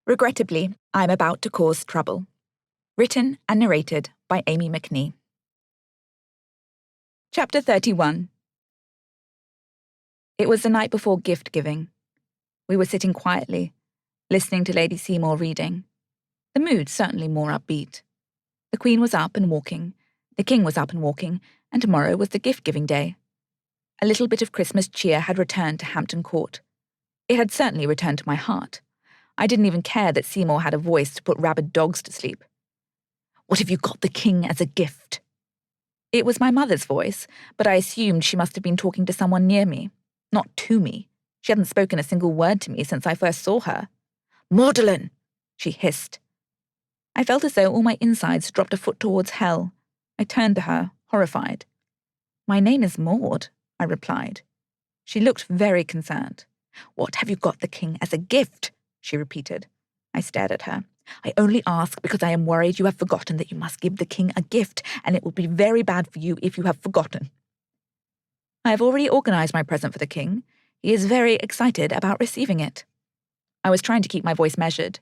Regrettably, I'm about to cause trouble. Written and narrated by Amie McNee. Chapter 31. It was the night before gift-giving. We were sitting quietly, listening to Lady Seymour reading. The mood certainly more upbeat. The Queen was up and walking, the King was up and walking, and tomorrow was the gift-giving day. A little bit of Christmas cheer had returned to Hampton Court. It had certainly returned to my heart. I didn't even care that Seymour had a voice to put rabid dogs to sleep. "What have you got the King as a gift?" It was my mother's voice, but I assumed she must have been talking to someone near me, not to me. She hadn't spoken a single word to me since I first saw her. "Magdalen!" she hissed. I felt as though all my insides dropped a foot towards hell. I turned to her, horrified. "My name is Maude," I replied. She looked very concerned. "What have you got the King as a gift?" she repeated. I stared at her. "I only ask because I am worried you have forgotten that you must give the King a gift, and it will be very bad for you if you have forgotten." "I have already organised my present for the King. He is very excited about receiving it." I was trying to keep my voice measured.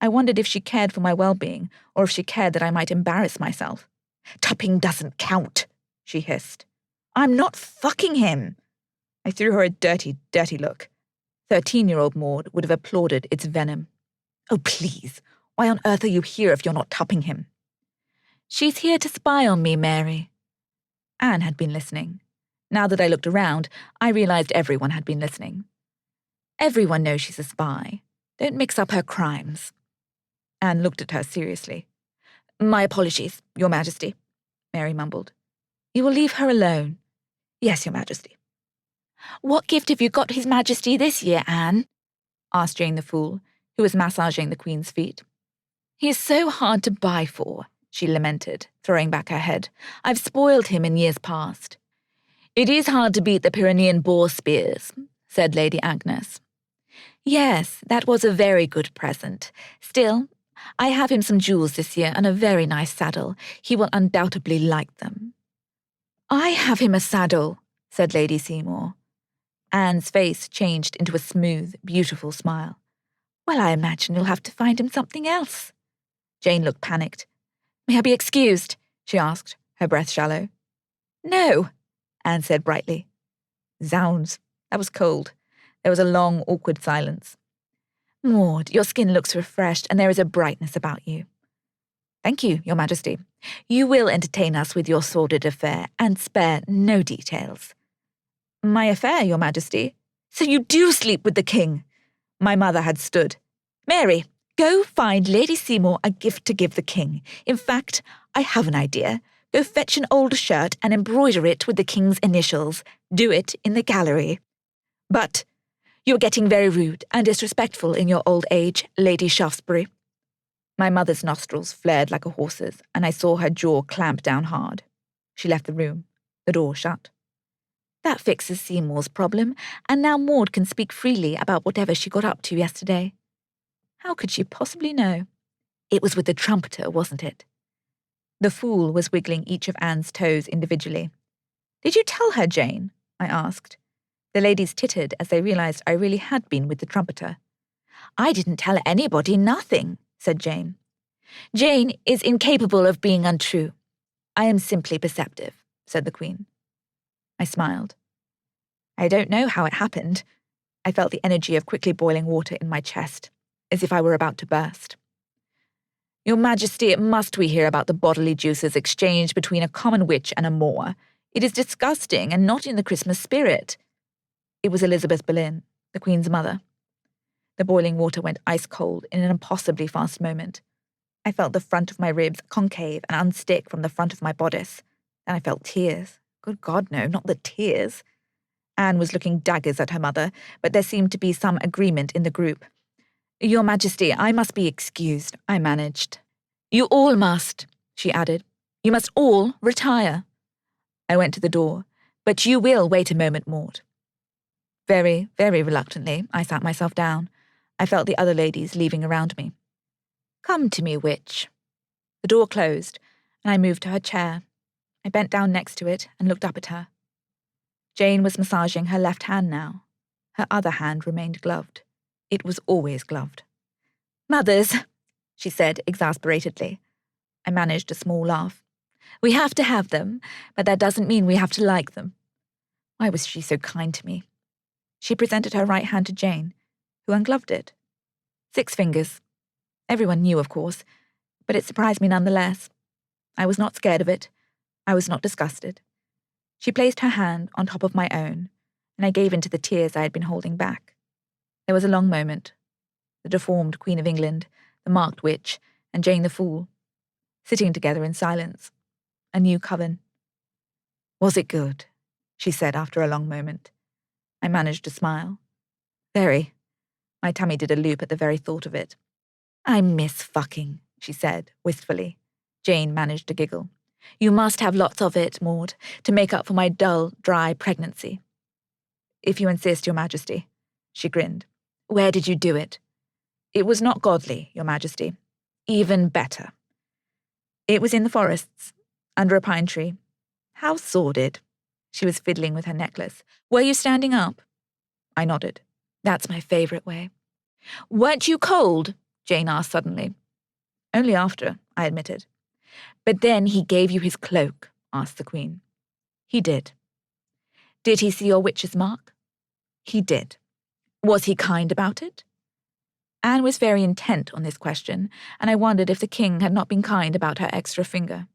I wondered if she cared for my well-being, or if she cared that I might embarrass myself. "Tupping doesn't count," she hissed. "I'm not fucking him." I threw her a dirty, dirty look. 13-year-old Maude would have applauded its venom. "Oh, please, why on earth are you here if you're not tupping him?" "She's here to spy on me, Mary." Anne had been listening. Now that I looked around, I realised everyone had been listening. "Everyone knows she's a spy. Don't mix up her crimes." Anne looked at her seriously. "My apologies, Your Majesty," Mary mumbled. "You will leave her alone." "Yes, Your Majesty." "What gift have you got His Majesty this year, Anne?" asked Jane the Fool, who was massaging the Queen's feet. "He is so hard to buy for," she lamented, throwing back her head. "I've spoiled him in years past." "It is hard to beat the Pyrenean boar spears," said Lady Agnes. "Yes, that was a very good present. Still, I have him some jewels this year and a very nice saddle. He will undoubtedly like them." "I have him a saddle," said Lady Seymour. Anne's face changed into a smooth, beautiful smile. "Well, I imagine you'll have to find him something else." Jane looked panicked. "May I be excused?" she asked, her breath shallow. "No," Anne said brightly. Zounds, that was cold. There was a long, awkward silence. "Maude, your skin looks refreshed and there is a brightness about you." "Thank you, Your Majesty. You will entertain us with your sordid affair and spare no details." "My affair, Your Majesty? So you do sleep with the King?" My mother had stood. "Mary, go find Lady Seymour a gift to give the King. In fact, I have an idea. Go fetch an old shirt and embroider it with the King's initials. Do it in the gallery. But you're getting very rude and disrespectful in your old age, Lady Shaftsberry." My mother's nostrils flared like a horse's, and I saw her jaw clamp down hard. She left the room, the door shut. That fixes Seymour's problem, and now Maude can speak freely about whatever she got up to yesterday. How could she possibly know? It was with the trumpeter, wasn't it? The Fool was wiggling each of Anne's toes individually. "Did you tell her, Jane?" I asked. The ladies tittered as they realised I really had been with the trumpeter. "I didn't tell anybody nothing," said Jane. "Jane is incapable of being untrue. I am simply perceptive," said the Queen. I smiled. I don't know how it happened. I felt the energy of quickly boiling water in my chest, as if I were about to burst. "Your Majesty, must we hear about the bodily juices exchanged between a common witch and a Moor? It is disgusting and not in the Christmas spirit." It was Elizabeth Boleyn, the Queen's mother. The boiling water went ice-cold in an impossibly fast moment. I felt the front of my ribs concave and unstick from the front of my bodice. Then I felt tears. Good God, no, not the tears. Anne was looking daggers at her mother, but there seemed to be some agreement in the group. "Your Majesty, I must be excused," I managed. "You all must," she added. "You must all retire." I went to the door. "But you will wait a moment, Maude." Very, very reluctantly, I sat myself down. I felt the other ladies leaving around me. "Come to me, witch." The door closed, and I moved to her chair. I bent down next to it and looked up at her. Jane was massaging her left hand now. Her other hand remained gloved. It was always gloved. Mothers, she said exasperatedly. I managed a small laugh. We have to have them, but that doesn't mean we have to like them. Why was she so kind to me? She presented her right hand to Jane, who ungloved it. 6 fingers. Everyone knew, of course, but it surprised me nonetheless. I was not scared of it. I was not disgusted. She placed her hand on top of my own, and I gave in to the tears I had been holding back. There was a long moment. The deformed Queen of England, the marked witch, and Jane the Fool, sitting together in silence. A new coven. Was it good? She said after a long moment. I managed to smile. Very. My tummy did a loop at the very thought of it. I miss fucking, she said, wistfully. Jane managed to giggle. You must have lots of it, Maude, to make up for my dull, dry pregnancy. If you insist, Your Majesty, she grinned. Where did you do it? It was not godly, Your Majesty. Even better. It was in the forests, under a pine tree. How sordid. She was fiddling with her necklace. Were you standing up? I nodded. That's my favourite way. Weren't you cold? Jane asked suddenly. Only after, I admitted. But then he gave you his cloak, asked the Queen. He did. Did he see your witch's mark? He did. Was he kind about it? Anne was very intent on this question, and I wondered if the king had not been kind about her extra finger.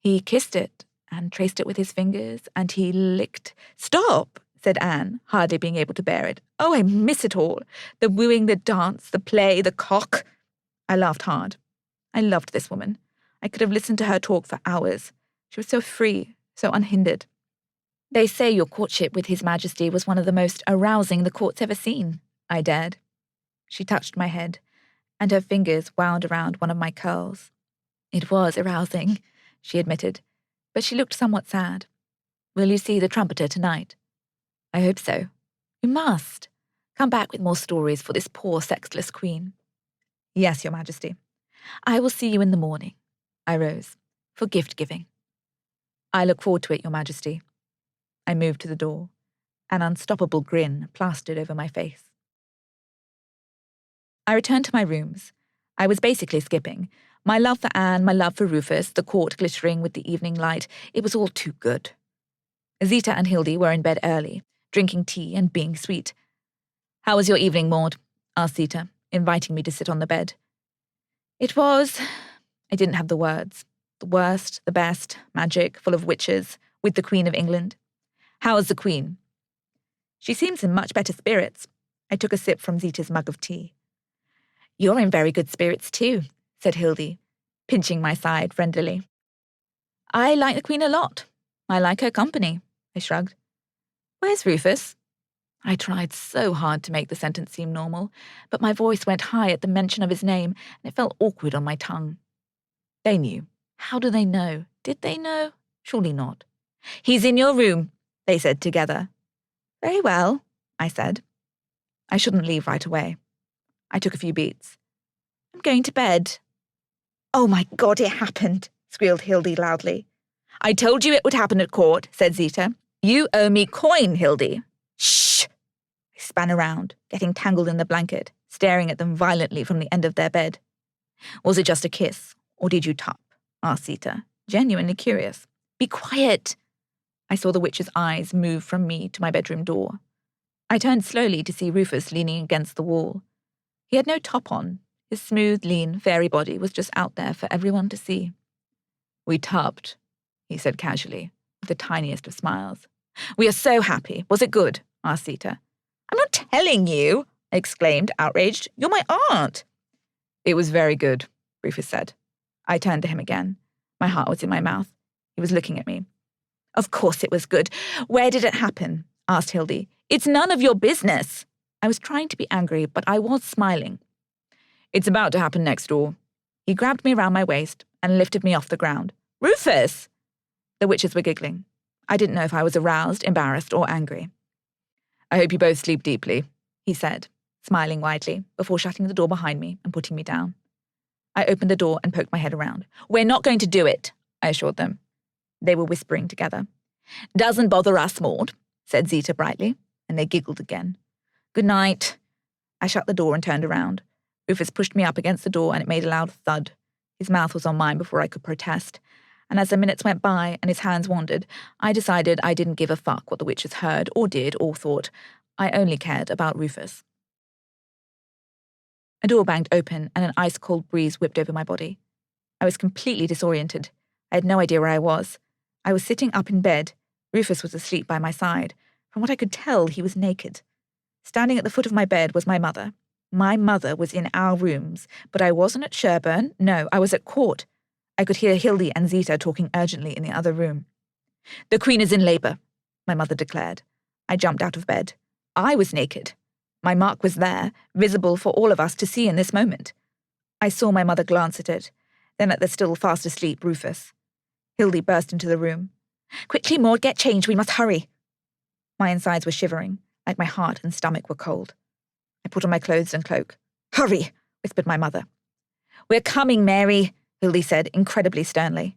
He kissed it, and traced it with his fingers, and he licked. Stop, said Anne, hardly being able to bear it. Oh, I miss it all. The wooing, the dance, the play, the cock. I laughed hard. I loved this woman. I could have listened to her talk for hours. She was so free, so unhindered. They say your courtship with His Majesty was one of the most arousing the court's ever seen, I dared. She touched my head, and her fingers wound around one of my curls. It was arousing, she admitted, but she looked somewhat sad. Will you see the trumpeter tonight? I hope so. You must. Come back with more stories for this poor sexless queen. Yes, Your Majesty. I will see you in the morning. I rose. For gift-giving. I look forward to it, Your Majesty. I moved to the door. An unstoppable grin plastered over my face. I returned to my rooms. I was basically skipping. My love for Anne, my love for Rufus, the court glittering with the evening light, it was all too good. Zita and Hildy were in bed early, drinking tea and being sweet. How was your evening, Maude? Asked Zita, inviting me to sit on the bed. It was... I didn't have the words. The worst, the best, magic, full of witches, with the Queen of England. How is the Queen? She seems in much better spirits. I took a sip from Zita's mug of tea. You're in very good spirits too, said Hildy, pinching my side friendlily. I like the Queen a lot. I like her company, I shrugged. Where's Rufus? I tried so hard to make the sentence seem normal, but my voice went high at the mention of his name, and it felt awkward on my tongue. They knew. How do they know? Did they know? Surely not. He's in your room, they said together. Very well, I said. I shouldn't leave right away. I took a few beats. I'm going to bed. Oh my God, it happened, squealed Hildy loudly. I told you it would happen at court, said Zita. You owe me coin, Hildy. Shh! I span around, getting tangled in the blanket, staring at them violently from the end of their bed. Was it just a kiss, or did you top? Asked Zita, genuinely curious. Be quiet! I saw the witch's eyes move from me to my bedroom door. I turned slowly to see Rufus leaning against the wall. He had no top on. His smooth, lean, fairy body was just out there for everyone to see. We tubbed, he said casually, with the tiniest of smiles. We are so happy. Was it good? Asked Zita. I'm not telling you, I exclaimed, outraged. You're my aunt. It was very good, Rufus said. I turned to him again. My heart was in my mouth. He was looking at me. Of course it was good. Where did it happen? Asked Hildy. It's none of your business. I was trying to be angry, but I was smiling. It's about to happen next door. He grabbed me around my waist and lifted me off the ground. Rufus! The witches were giggling. I didn't know if I was aroused, embarrassed, or angry. I hope you both sleep deeply, he said, smiling widely, before shutting the door behind me and putting me down. I opened the door and poked my head around. We're not going to do it, I assured them. They were whispering together. Doesn't bother us, Maude, said Zita brightly, and they giggled again. Good night. I shut the door and turned around. Rufus pushed me up against the door and it made a loud thud. His mouth was on mine before I could protest. And as the minutes went by and his hands wandered, I decided I didn't give a fuck what the witches heard or did or thought. I only cared about Rufus. A door banged open and an ice-cold breeze whipped over my body. I was completely disoriented. I had no idea where I was. I was sitting up in bed. Rufus was asleep by my side. From what I could tell, he was naked. Standing at the foot of my bed was my mother. My mother was in our rooms, but I wasn't at Sherburn. No, I was at court. I could hear Hildy and Zita talking urgently in the other room. "The Queen is in labour," my mother declared. I jumped out of bed. I was naked. My mark was there, visible for all of us to see in this moment. I saw my mother glance at it, then at the still fast asleep Rufus. Hildy burst into the room. "Quickly, Maude, get changed, we must hurry." My insides were shivering, like my heart and stomach were cold. I put on my clothes and cloak. "Hurry," whispered my mother. "We're coming, Mary," Hildy said incredibly sternly.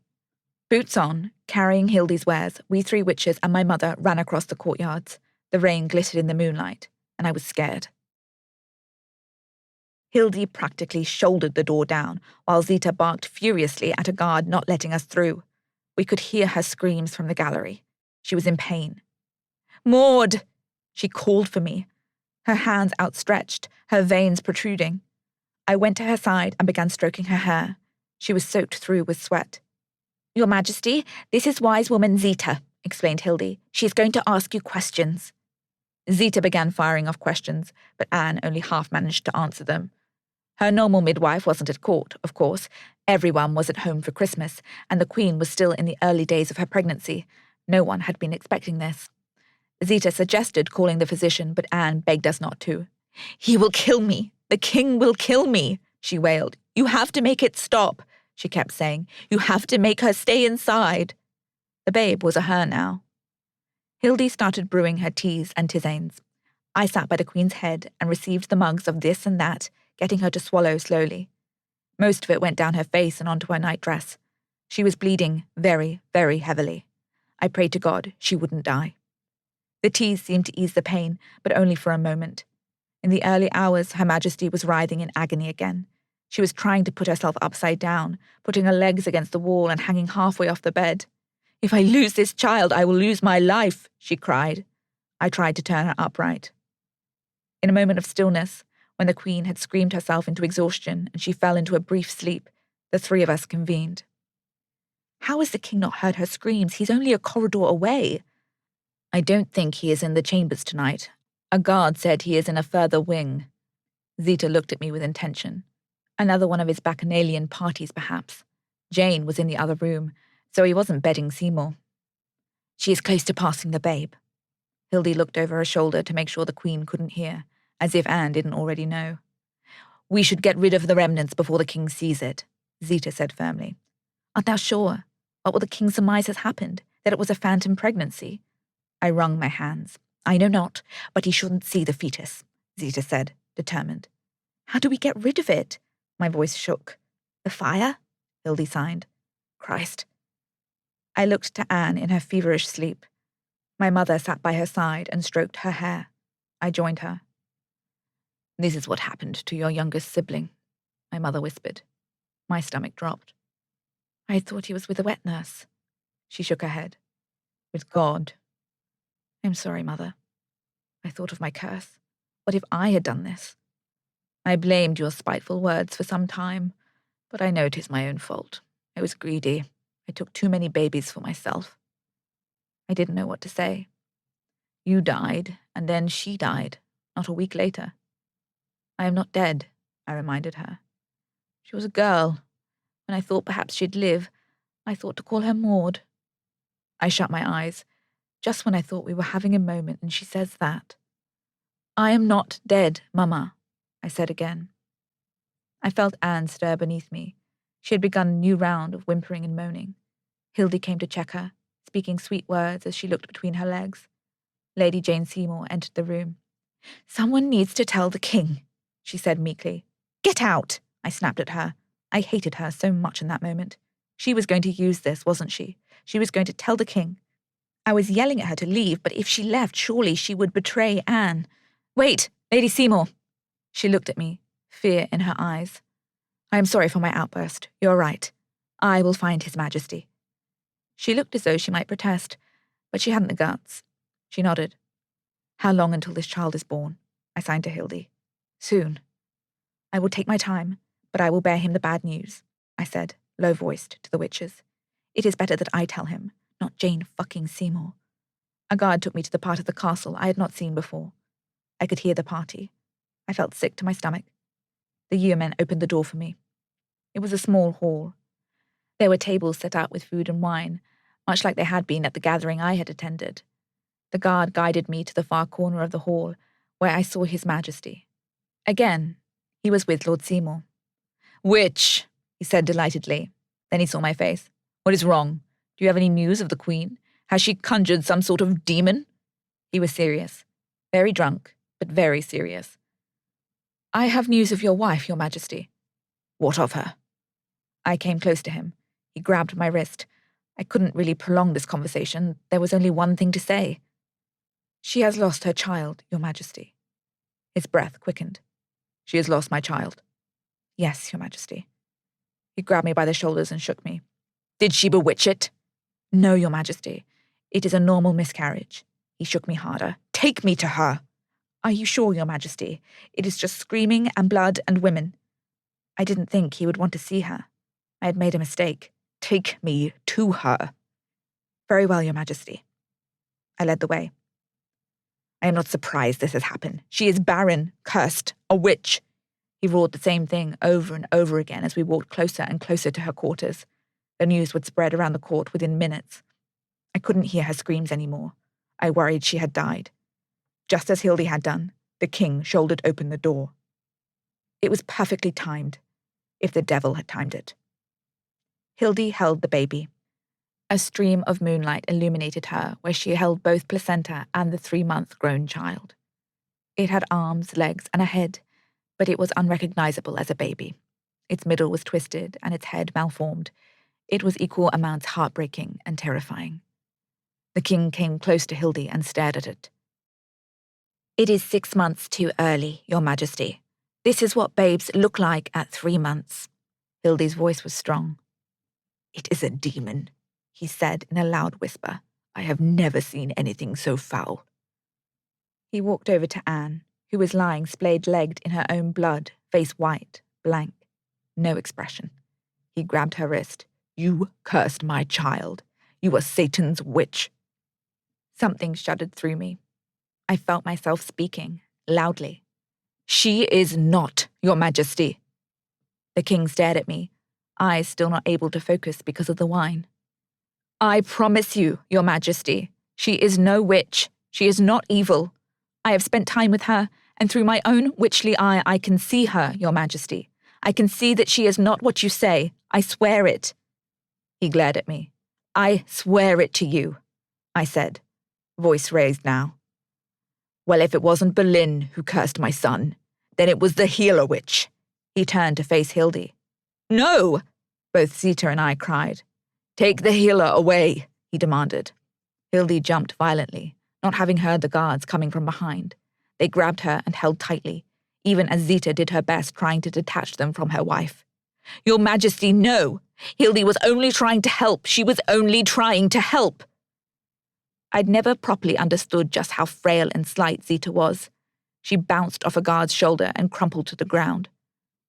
Boots on, carrying Hildy's wares, we three witches and my mother ran across the courtyards. The rain glittered in the moonlight, and I was scared. Hildy practically shouldered the door down, while Zita barked furiously at a guard not letting us through. We could hear her screams from the gallery. She was in pain. "Maude!" She called for me, her hands outstretched, her veins protruding. I went to her side and began stroking her hair. She was soaked through with sweat. "Your Majesty, this is wise woman Zita," explained Hildy. "She is going to ask you questions." Zita began firing off questions, but Anne only half managed to answer them. Her normal midwife wasn't at court, of course. Everyone was at home for Christmas, and the Queen was still in the early days of her pregnancy. No one had been expecting this. Zita suggested calling the physician, but Anne begged us not to. "He will kill me. The King will kill me," she wailed. "You have to make it stop," she kept saying. "You have to make her stay inside." The babe was a her now. Hildy started brewing her teas and tisanes. I sat by the Queen's head and received the mugs of this and that, getting her to swallow slowly. Most of it went down her face and onto her nightdress. She was bleeding very, very heavily. I prayed to God she wouldn't die. The teas seemed to ease the pain, but only for a moment. In the early hours, Her Majesty was writhing in agony again. She was trying to put herself upside down, putting her legs against the wall and hanging halfway off the bed. "If I lose this child, I will lose my life," she cried. I tried to turn her upright. In a moment of stillness, when the Queen had screamed herself into exhaustion and she fell into a brief sleep, the three of us convened. "How has the King not heard her screams? He's only a corridor away." "I don't think he is in the chambers tonight. A guard said he is in a further wing." Zita looked at me with intention. Another one of his bacchanalian parties, perhaps. Jane was in the other room, so he wasn't bedding Seymour. "She is close to passing the babe." Hildy looked over her shoulder to make sure the Queen couldn't hear, as if Anne didn't already know. "We should get rid of the remnants before the King sees it," Zita said firmly. "Art thou sure? What will the King surmise has happened? That it was a phantom pregnancy?" I wrung my hands. "I know not, but he shouldn't see the fetus," Zita said, determined. "How do we get rid of it?" My voice shook. "The fire?" Hildy signed. "Christ." I looked to Anne in her feverish sleep. My mother sat by her side and stroked her hair. I joined her. "This is what happened to your youngest sibling," my mother whispered. My stomach dropped. "I thought he was with a wet nurse." She shook her head. "With God." "I'm sorry, Mother. I thought of my curse. What if I had done this? I blamed your spiteful words for some time, but I know 'tis my own fault. I was greedy. I took too many babies for myself." I didn't know what to say. "You died, and then she died, not a week later." "I am not dead," I reminded her. "She was a girl. When I thought perhaps she'd live, I thought to call her Maude." I shut my eyes, just when I thought we were having a moment, and she says that. "I am not dead, Mama," I said again. I felt Anne stir beneath me. She had begun a new round of whimpering and moaning. Hildy came to check her, speaking sweet words as she looked between her legs. Lady Jane Seymour entered the room. "Someone needs to tell the King," she said meekly. "Get out!" I snapped at her. I hated her so much in that moment. She was going to use this, wasn't she? She was going to tell the King. I was yelling at her to leave, but if she left, surely she would betray Anne. "Wait, Lady Seymour." She looked at me, fear in her eyes. I am sorry for my outburst. You're right. I will find His Majesty. She looked as though she might protest, but she hadn't the guts. She nodded. How long until this child is born? I signed to Hildy. Soon. I will take my time, but I will bear him the bad news, I said, low-voiced, to the witches. It is better that I tell him, not Jane fucking Seymour. A guard took me to the part of the castle I had not seen before. I could hear the party. I felt sick to my stomach. The yeomen opened the door for me. It was a small hall. There were tables set out with food and wine, much like they had been at the gathering I had attended. The guard guided me to the far corner of the hall, where I saw His Majesty. Again, he was with Lord Seymour. Witch, he said delightedly. Then he saw my face. What is wrong? Do you have any news of the Queen? Has she conjured some sort of demon? He was serious. Very drunk, but very serious. I have news of your wife, Your Majesty. What of her? I came close to him. He grabbed my wrist. I couldn't really prolong this conversation. There was only one thing to say. She has lost her child, Your Majesty. His breath quickened. She has lost my child. Yes, Your Majesty. He grabbed me by the shoulders and shook me. Did she bewitch it? No, Your Majesty. It is a normal miscarriage. He shook me harder. Take me to her. Are you sure, Your Majesty? It is just screaming and blood and women. I didn't think he would want to see her. I had made a mistake. Take me to her. Very well, Your Majesty. I led the way. I am not surprised this has happened. She is barren, cursed, a witch. He roared the same thing over and over again as we walked closer and closer to her quarters. The news would spread around the court within minutes. I couldn't hear her screams anymore. I worried she had died. Just as Hildy had done, the king shouldered open the door. It was perfectly timed, if the devil had timed it. Hildy held the baby. A stream of moonlight illuminated her where she held both placenta and the 3-month-grown child. It had arms, legs, and a head, but it was unrecognizable as a baby. Its middle was twisted and its head malformed. It was equal amounts heartbreaking and terrifying. The king came close to Hildy and stared at it. It is 6 months too early, Your Majesty. This is what babes look like at 3 months. Hildy's voice was strong. It is a demon, he said in a loud whisper. I have never seen anything so foul. He walked over to Anne, who was lying splayed-legged in her own blood, face white, blank, no expression. He grabbed her wrist. You cursed my child. You are Satan's witch. Something shuddered through me. I felt myself speaking, loudly. She is not, Your Majesty. The king stared at me, eyes still not able to focus because of the wine. I promise you, Your Majesty, she is no witch. She is not evil. I have spent time with her, and through my own witchly eye I can see her, Your Majesty. I can see that she is not what you say. I swear it. He glared at me. I swear it to you, I said, voice raised now. Well, if it wasn't Boleyn who cursed my son, then it was the healer witch. He turned to face Hildy. No! Both Zita and I cried. Take the healer away, he demanded. Hildy jumped violently, not having heard the guards coming from behind. They grabbed her and held tightly, even as Zita did her best trying to detach them from her wife. Your Majesty, no! Hildy was only trying to help. She was only trying to help. I'd never properly understood just how frail and slight Zita was. She bounced off a guard's shoulder and crumpled to the ground.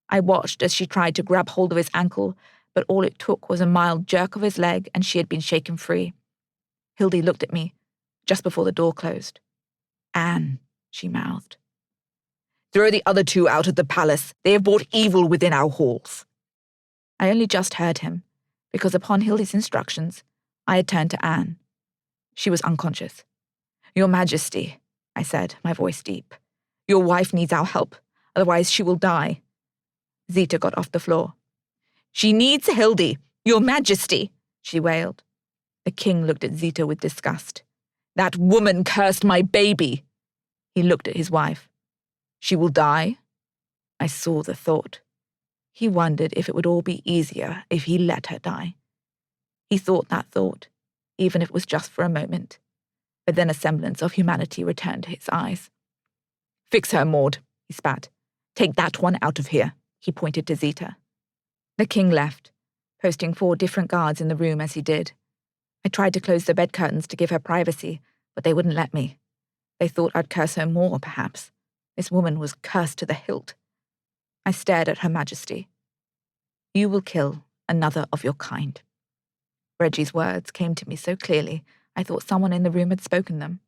I watched as she tried to grab hold of his ankle, but all it took was a mild jerk of his leg and she had been shaken free. Hildy looked at me, just before the door closed. Anne, she mouthed. Throw the other two out of the palace. They have brought evil within our halls. I only just heard him, because upon Hildy's instructions, I had turned to Anne. She was unconscious. Your Majesty, I said, my voice deep. Your wife needs our help, otherwise she will die. Zita got off the floor. She needs Hildy, Your Majesty, she wailed. The king looked at Zita with disgust. That woman cursed my baby. He looked at his wife. She will die? I saw the thought. He wondered if it would all be easier if he let her die. He thought that thought, even if it was just for a moment. But then a semblance of humanity returned to his eyes. Fix her, Maude, he spat. Take that one out of here, he pointed to Zita. The king left, posting 4 different guards in the room as he did. I tried to close the bed curtains to give her privacy, but they wouldn't let me. They thought I'd curse her more, perhaps. This woman was cursed to the hilt. I stared at Her Majesty. You will kill another of your kind. Reggie's words came to me so clearly, I thought someone in the room had spoken them.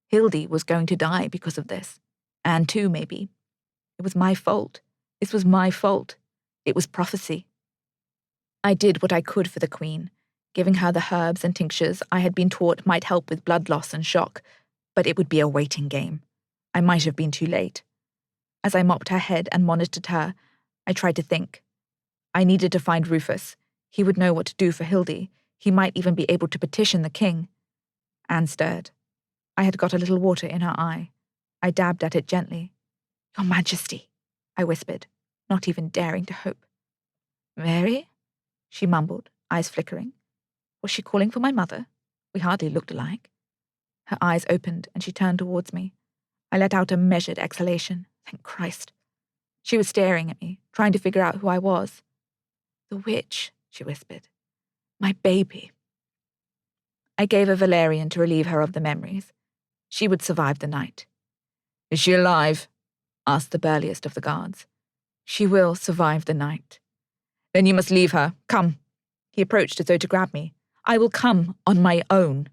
Hildy was going to die because of this. Anne too, maybe. It was my fault. This was my fault. It was prophecy. I did what I could for the Queen, giving her the herbs and tinctures I had been taught might help with blood loss and shock, but it would be a waiting game. I might have been too late. As I mopped her head and monitored her, I tried to think. I needed to find Rufus. He would know what to do for Hildy. He might even be able to petition the king. Anne stirred. I had got a little water in her eye. I dabbed at it gently. Your Majesty, I whispered, not even daring to hope. Mary? She mumbled, eyes flickering. Was she calling for my mother? We hardly looked alike. Her eyes opened and she turned towards me. I let out a measured exhalation. Thank Christ. She was staring at me, trying to figure out who I was. The witch, she whispered. My baby. I gave her valerian to relieve her of the memories. She would survive the night. Is she alive? Asked the burliest of the guards. She will survive the night. Then you must leave her. Come. He approached as though to grab me. I will come on my own.